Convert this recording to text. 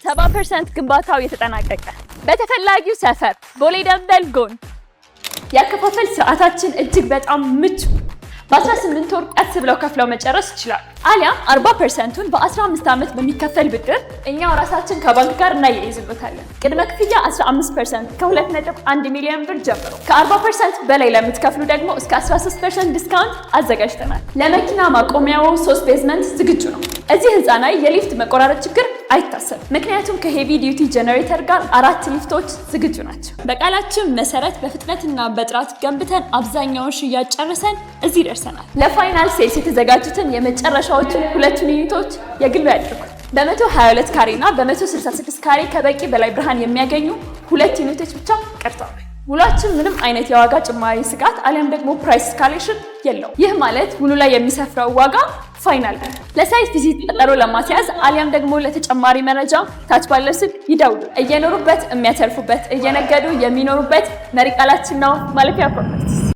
70% ግንባታው የተጠናቀቀ በተፈላጊው ሰፈር ቦሌ ደንበል ጎን ያከፋፈል ስርዓታችን እጅግ በጣም ምቹ በ18 ወር ቀስ ብለው ከፍለው መጨረስ ይችላል። አሊያም 40%ቱን በ15 ዓመት በሚከፈል ብድር እኛው ራሳችን ከባንክ ጋር እናያይዝበታለን። ቅድመ ክፍያ 15% ከ2.1 ሚሊዮን ብር ጀምሮ ከ40% በላይ ለምትከፍሉ ደግሞ እስከ 13% ዲስካውንት አዘጋጅተናል። ለመኪና ማቆሚያው 3 ቤዝመንት ዝግጁ ነው። እዚህ ህንፃ ላይ የሊፍት መቆራረጥ ችግር አይታሰብም። ምክንያቱም ከሄቪ ዲዩቲ ጀነሬተር ጋር 4 ሊፍቶች ዝግጁ ናቸው። በቃላችን መሰረት በፍጥነትና በጥራት ገንብተን አብዛኛውን ሽያጭ ጨርሰን እዚህ ደርሰናል። ለፋይናል ሴልስ የተዘጋጁትን የመጨረሻዎቹን 2 ዩኒቶች የግሉ ያድርጉ። በ122 ካሬ እና በ166 ካሬ ከበቂ በላይ ብርሃን የሚያገኙ 2 ዩኒቶች ብቻ ቀርተዋል። ውላችን ምንም አይነት የዋጋ ጭማሪ ስጋት አሊያም ደግሞ ፕራይስ ስካሌሽን የለው። ይህ ማለት ውሉ ላይ የሚሰፍረው ዋጋ ፋይናል ነው። ለሳይት ቪዚት ቀጠሮ ለማስያዝ አሊያም ደግሞ ለተጨማሪ መረጃ ታች ባለው ስልክ ይደውሉ። እየኖሩበት የሚያተርፉበት፣ እየነገዱ የሚኖሩበት መሪ ቃላችን ነው። ማለፊያ ፕሮፐርቲስ።